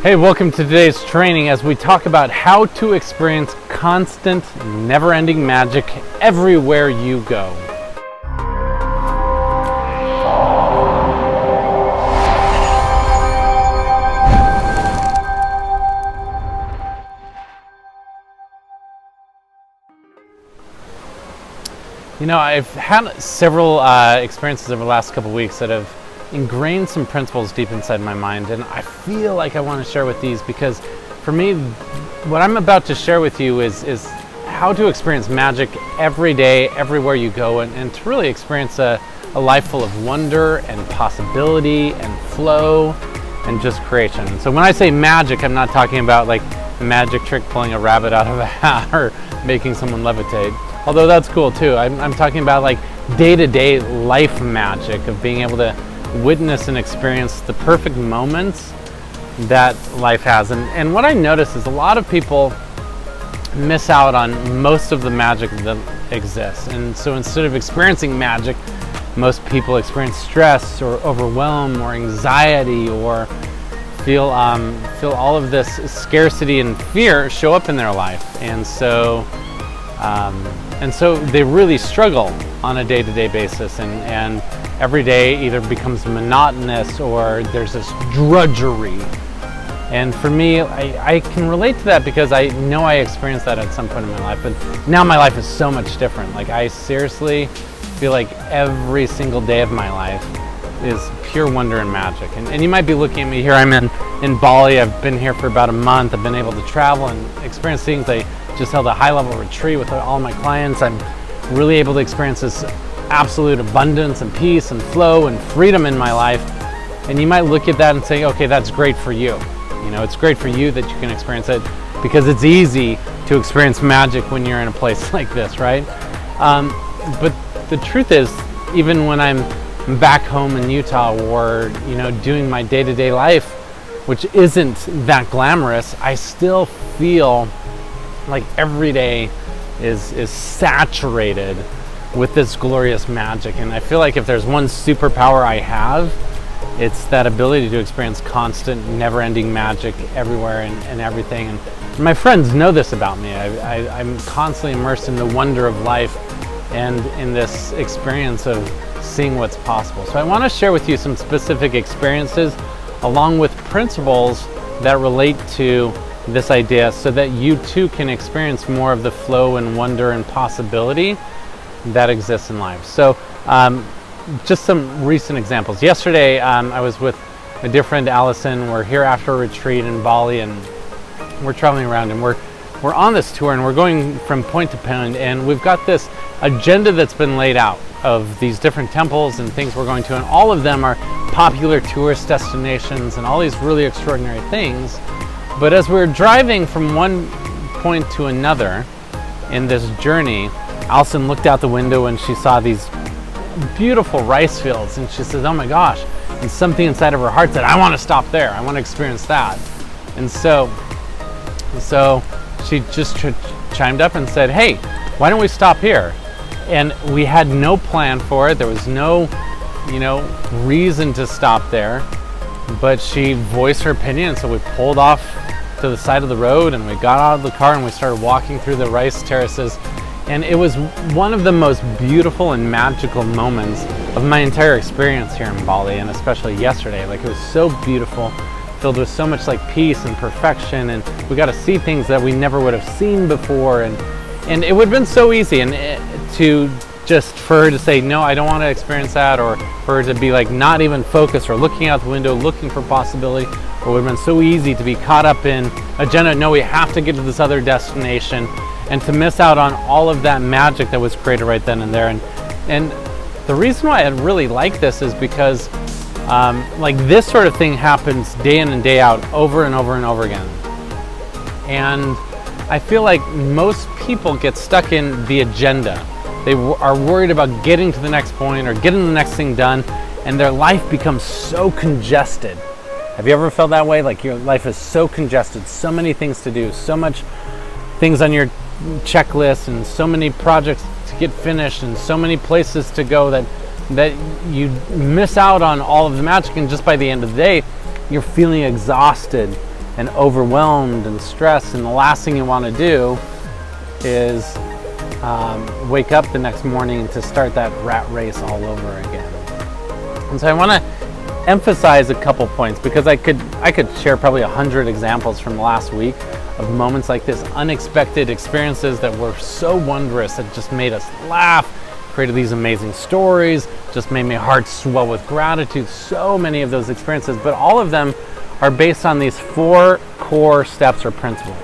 Hey, welcome to today's training as we talk about how to experience constant, never-ending magic everywhere you go. You know, I've had several experiences over the last couple weeks that have ingrained some principles deep inside my mind, and I feel like I want to share with these because for me, what I'm about to share with you is how to experience magic every day, everywhere you go, and to really experience a life full of wonder and possibility and flow and just creation. So when I say magic, I'm not talking about like a magic trick pulling a rabbit out of a hat or making someone levitate, although that's cool too. I'm talking about like day-to-day life magic of being able to witness and experience the perfect moments that life has. And what I notice is a lot of people miss out on most of the magic that exists. And so instead of experiencing magic, most people experience stress or overwhelm or anxiety or feel all of this scarcity and fear show up in their life. And so they really struggle on a day-to-day basis, and every day either becomes monotonous or there's this drudgery. And for me, I can relate to that because I know I experienced that at some point in my life, but now my life is so much different. Like, I seriously feel like every single day of my life is pure wonder and magic. And you might be looking at me here, I'm in Bali. I've been here for about a month. I've been able to travel and experience things. I just held a high-level retreat with all my clients. I'm really able to experience this absolute abundance and peace and flow and freedom in my life. And you might look at that and say, okay, that's great for you. You know, it's great for you that you can experience it because it's easy to experience magic when you're in a place like this, right? But the truth is, even when I'm back home in Utah or, you know, doing my day-to-day life, which isn't that glamorous, I still feel like every day is saturated with this glorious magic. And I feel like if there's one superpower I have, it's that ability to experience constant, never-ending magic everywhere and everything. And my friends know this about me. I'm constantly immersed in the wonder of life and in this experience of seeing what's possible. So I want to share with you some specific experiences along with principles that relate to this idea so that you too can experience more of the flow and wonder and possibility that exists in life. So just some recent examples. Yesterday I was with my dear friend Allison. We're here after a retreat in Bali and we're traveling around and we're on this tour and we're going from point to point, and we've got this agenda that's been laid out of these different temples and things we're going to, and all of them are popular tourist destinations and all these really extraordinary things. But as we're driving from one point to another in this journey, Allison looked out the window and she saw these beautiful rice fields, and she says, oh my gosh, and something inside of her heart said, I want to stop there, I want to experience that. And so she just chimed up and said, hey, why don't we stop here? And we had no plan for it. There was no, reason to stop there, but she voiced her opinion. So we pulled off to the side of the road and we got out of the car and we started walking through the rice terraces. And it was one of the most beautiful and magical moments of my entire experience here in Bali, and especially yesterday. Like, it was so beautiful, filled with so much like peace and perfection, and we got to see things that we never would have seen before. And it would have been so easy to just for her to say, no, I don't want to experience that, or for her to be like not even focused or looking out the window, looking for possibility. Or it would have been so easy to be caught up in agenda, no, we have to get to this other destination, and to miss out on all of that magic that was created right then and there. And the reason why I really like this is because like this sort of thing happens day in and day out, over and over and over again. And I feel like most people get stuck in the agenda. They are worried about getting to the next point or getting the next thing done, and their life becomes so congested. Have you ever felt that way? Like, your life is so congested, so many things to do, so much things on your checklist, and so many projects to get finished, and so many places to go that you miss out on all of the magic. And just by the end of the day, you're feeling exhausted and overwhelmed and stressed, and the last thing you want to do is wake up the next morning to start that rat race all over again. And so I want to emphasize a couple points, because I could share probably 100 examples from last week of moments like this, unexpected experiences that were so wondrous, that just made us laugh, created these amazing stories, just made my heart swell with gratitude. So many of those experiences, but all of them are based on these 4 core steps or principles.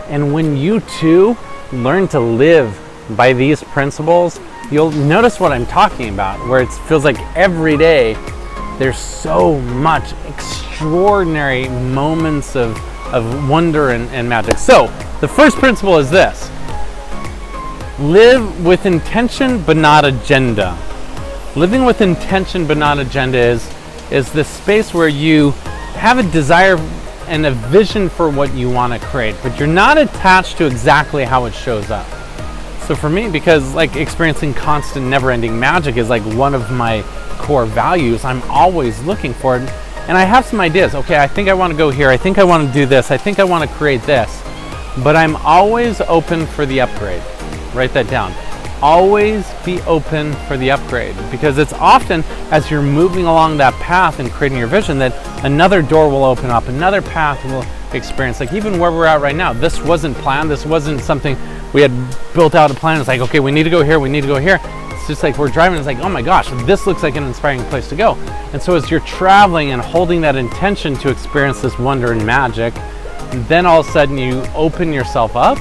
And when you too learn to live by these principles, you'll notice what I'm talking about, where it feels like every day there's so much extraordinary moments of wonder and magic. So the first principle is this: live with intention but not agenda. Living with intention but not agenda is the space where you have a desire and a vision for what you want to create, but you're not attached to exactly how it shows up. So for me, because like experiencing constant never-ending magic is like one of my core values, I'm always looking for it, and I have some ideas. Okay, I think I want to go here, I think I want to do this, I think I want to create this, but I'm always open for the upgrade. Write that down. Always be open for the upgrade, because it's often as you're moving along that path and creating your vision that another door will open up, another path will experience. Like even where we're at right now, this wasn't planned, this wasn't something we had built out a plan. It's like, okay, we need to go here, we need to go here. It's just like we're driving, it's like, oh my gosh, this looks like an inspiring place to go. And so as you're traveling and holding that intention to experience this wonder and magic, then all of a sudden you open yourself up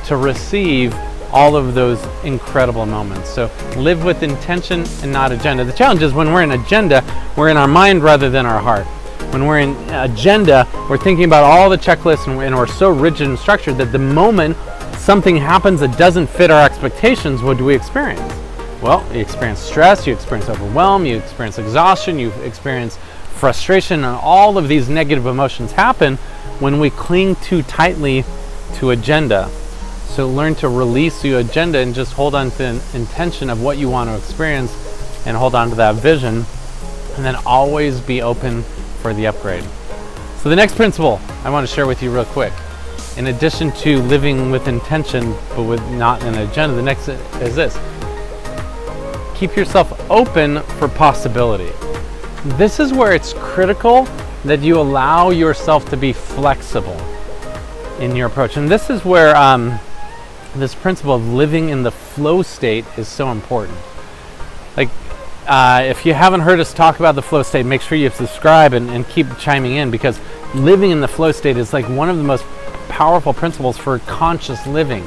to receive all of those incredible moments. So live with intention and not agenda. The challenge is when we're in agenda, we're in our mind rather than our heart. When we're in agenda, we're thinking about all the checklists, and we're so rigid and structured that the moment something happens that doesn't fit our expectations, what do we experience? Well, you experience stress, you experience overwhelm, you experience exhaustion, you experience frustration, and all of these negative emotions happen when we cling too tightly to agenda. So learn to release your agenda and just hold on to the intention of what you want to experience, and hold on to that vision, and then always be open for the upgrade. So the next principle I want to share with you real quick, in addition to living with intention but with not an agenda, the next is this: keep yourself open for possibility. This is where it's critical that you allow yourself to be flexible in your approach. And this is where this principle of living in the flow state is so important. Like, if you haven't heard us talk about the flow state, make sure you subscribe and keep chiming in, because living in the flow state is like one of the most powerful principles for conscious living.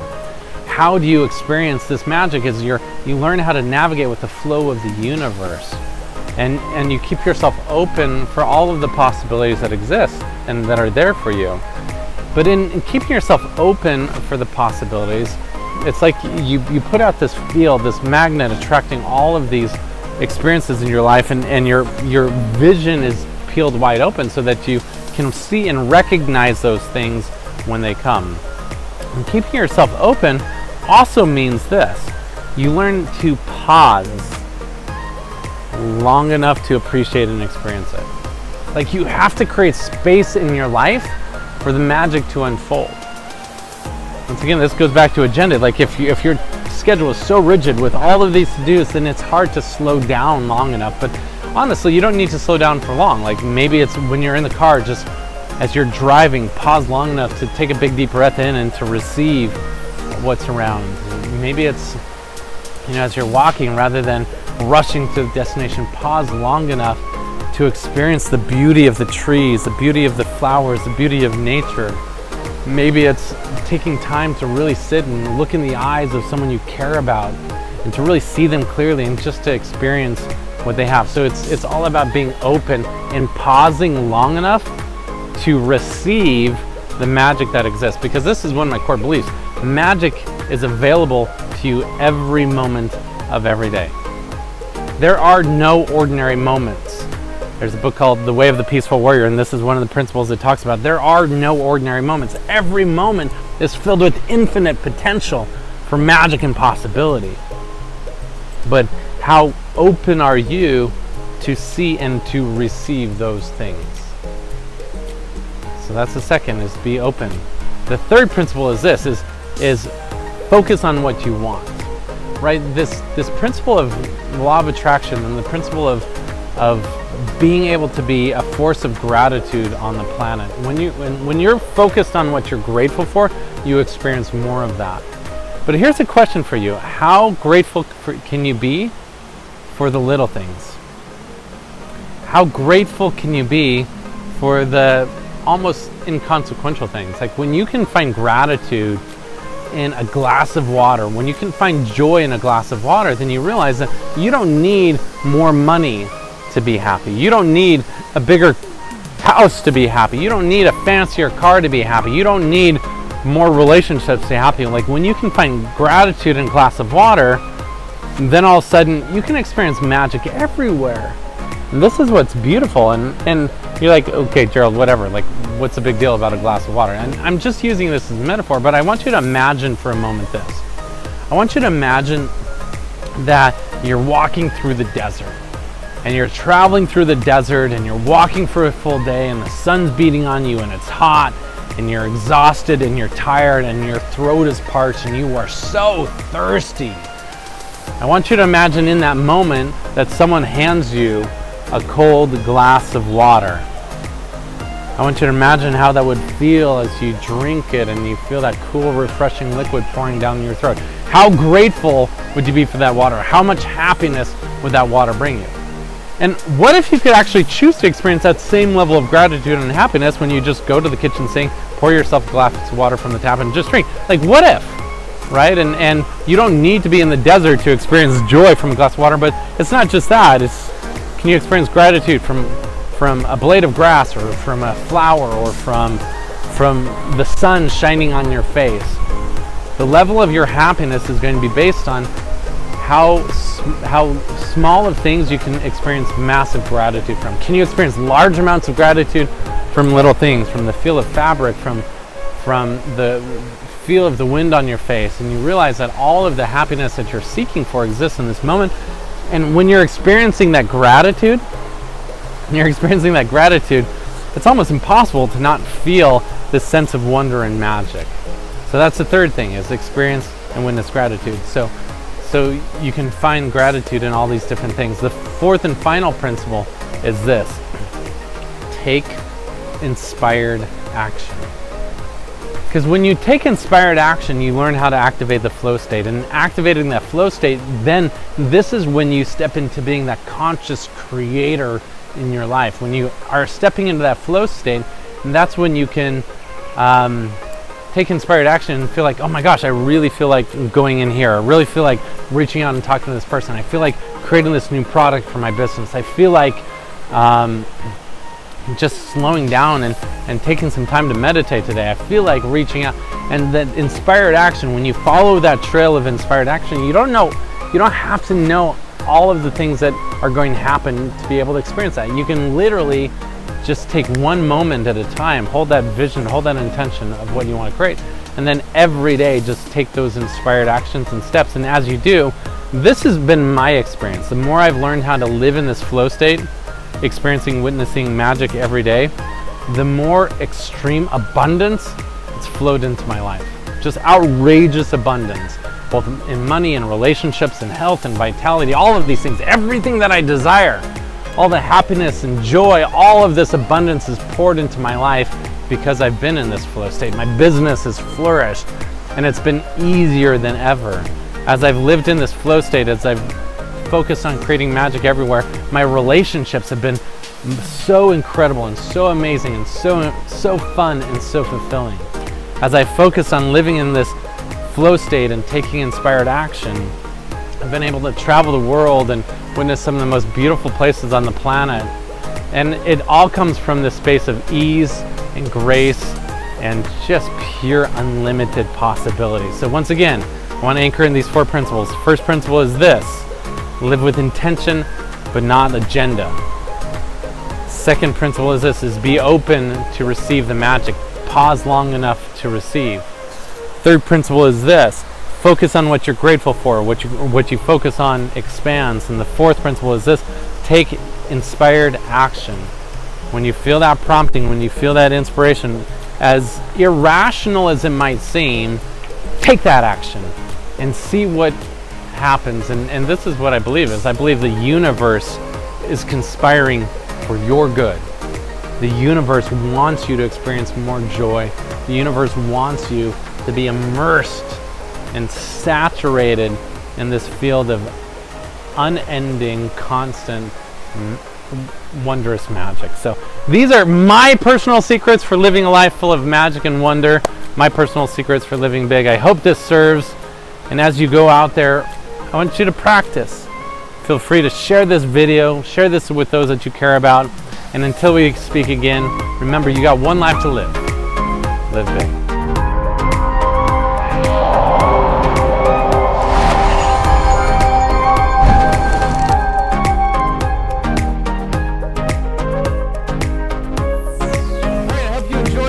How do you experience this magic is you learn how to navigate with the flow of the universe, and you keep yourself open for all of the possibilities that exist and that are there for you. But in keeping yourself open for the possibilities, it's like you put out this field, this magnet attracting all of these experiences in your life, and your vision is peeled wide open so that you can see and recognize those things when they come. And keeping yourself open also means this: you learn to pause long enough to appreciate and experience it. Like, you have to create space in your life for the magic to unfold. Once again, this goes back to agenda. Like, if your schedule is so rigid with all of these to-dos, then it's hard to slow down long enough. But honestly, you don't need to slow down for long. Like, maybe it's when you're in the car, just as you're driving, pause long enough to take a big deep breath in and to receive what's around. Maybe it's, as you're walking, rather than rushing to the destination, pause long enough to experience the beauty of the trees, the beauty of the flowers, the beauty of nature. Maybe it's taking time to really sit and look in the eyes of someone you care about, and to really see them clearly, and just to experience what they have. So it's all about being open and pausing long enough to receive the magic that exists, because this is one of my core beliefs. Magic is available to you every moment of every day. There are no ordinary moments. There's a book called The Way of the Peaceful Warrior, and this is one of the principles it talks about. There are no ordinary moments. Every moment is filled with infinite potential for magic and possibility. But how open are you to see and to receive those things? So that's the second, is be open. The third principle is this, is focus on what you want, right? This principle of law of attraction and the principle of being able to be a force of gratitude on the planet. When you're focused on what you're grateful for, you experience more of that. But here's a question for you. How grateful can you be for the little things? How grateful can you be for the almost inconsequential things? Like when you can find gratitude in a glass of water, when you can find joy in a glass of water, then you realize that you don't need more money to be happy. You don't need a bigger house to be happy. You don't need a fancier car to be happy. You don't need more relationships to be happy. Like when you can find gratitude in a glass of water, then all of a sudden you can experience magic everywhere. And this is what's beautiful. And you're like, okay, Gerald, whatever. Like, what's the big deal about a glass of water? And I'm just using this as a metaphor, but I want you to imagine for a moment this. I want you to imagine that you're walking through the desert. And you're traveling through the desert and you're walking for a full day and the sun's beating on you and it's hot and you're exhausted and you're tired and your throat is parched and you are so thirsty. I want you to imagine in that moment that someone hands you a cold glass of water. I want you to imagine how that would feel as you drink it and you feel that cool, refreshing liquid pouring down your throat. How grateful would you be for that water? How much happiness would that water bring you? And what if you could actually choose to experience that same level of gratitude and happiness when you just go to the kitchen sink, pour yourself a glass of water from the tap and just drink? Like, what if, right? And you don't need to be in the desert to experience joy from a glass of water, but it's not just that. It's, can you experience gratitude from a blade of grass or from a flower or from the sun shining on your face? The level of your happiness is going to be based on how small of things you can experience massive gratitude from. Can you experience large amounts of gratitude from little things, from the feel of fabric, from the feel of the wind on your face, and you realize that all of the happiness that you're seeking for exists in this moment. And when you're experiencing that gratitude, it's almost impossible to not feel this sense of wonder and magic. So that's the third thing, is experience and witness gratitude. So you can find gratitude in all these different things. The fourth and final principle is this: take inspired action. Because when you take inspired action, you learn how to activate the flow state. And activating that flow state, then this is when you step into being that conscious creator in your life. When you are stepping into that flow state, and that's when you can take inspired action and feel like, oh my gosh, I really feel like going in here. I really feel like reaching out and talking to this person. I feel like creating this new product for my business. I feel like just slowing down and taking some time to meditate today. I feel like reaching out. And that inspired action, when you follow that trail of inspired action, you don't have to know all of the things that are going to happen to be able to experience that. You can literally just take one moment at a time, hold that vision, hold that intention of what you want to create, and then every day just take those inspired actions and steps. And as you do, this has been my experience. The more I've learned how to live in this flow state, experiencing, witnessing magic every day, the more extreme abundance it's flowed into my life. Just outrageous abundance, both in money and relationships and health and vitality, all of these things, everything that I desire. All the happiness and joy, all of this abundance is poured into my life because I've been in this flow state. My business has flourished and it's been easier than ever. As I've lived in this flow state, as I've focused on creating magic everywhere, my relationships have been so incredible and so amazing and so fun and so fulfilling. As I focus on living in this flow state and taking inspired action, I've been able to travel the world and witness some of the most beautiful places on the planet. And it all comes from this space of ease and grace and just pure unlimited possibilities. So once again, I want to anchor in these 4 principles. First principle is this: live with intention, but not agenda. Second principle is this: is be open to receive the magic. Pause long enough to receive. Third principle is this: focus on what you're grateful for. What you focus on expands. And the fourth principle is this: take inspired action. when you feel that prompting, when you feel that inspiration, as irrational as it might seem, take that action and see what happens. And this is what I believe is, I believe the universe is conspiring for your good. The universe wants you to experience more joy. The universe wants you to be immersed and saturated in this field of unending, constant, wondrous magic. So these are my personal secrets for living a life full of magic and wonder, my personal secrets for living big. I hope this serves, and as you go out there, I want you to practice. Feel free to share this video, share this with those that you care about, and until we speak again, remember, you got one life to live. Live big.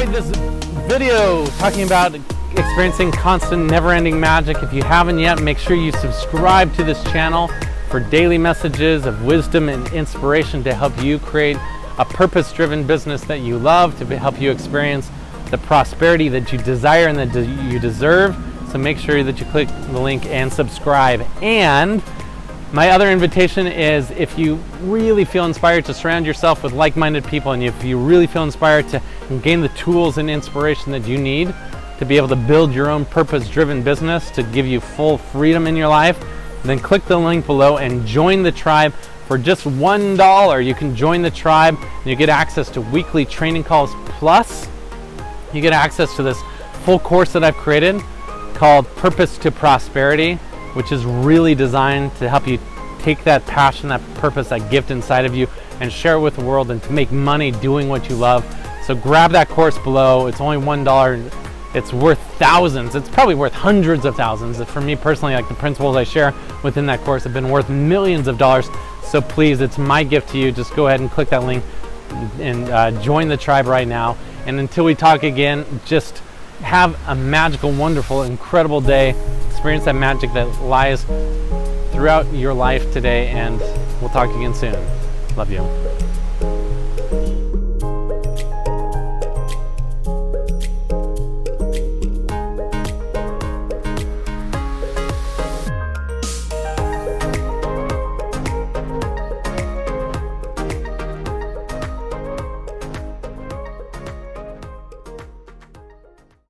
This video talking about experiencing constant, never-ending magic. If you haven't yet, make sure you subscribe to this channel for daily messages of wisdom and inspiration to help you create a purpose-driven business that you love, to help you experience the prosperity that you desire and that you deserve. So make sure that you click the link and subscribe. And my other invitation is, if you really feel inspired to surround yourself with like-minded people, and if you really feel inspired to gain the tools and inspiration that you need to be able to build your own purpose-driven business to give you full freedom in your life, then click the link below and join the tribe. For just $1, you can join the tribe and you get access to weekly training calls, plus you get access to this full course that I've created called Purpose to Prosperity, which is really designed to help you take that passion, that purpose, that gift inside of you and share it with the world, and to make money doing what you love. So grab that course below. It's only $1. It's worth thousands. It's probably worth hundreds of thousands. For me personally, like the principles I share within that course have been worth millions of dollars. So please, it's my gift to you. Just go ahead and click that link and join the tribe right now. And until we talk again, just have a magical, wonderful, incredible day. Experience that magic that lies throughout your life today, and we'll talk again soon. Love you.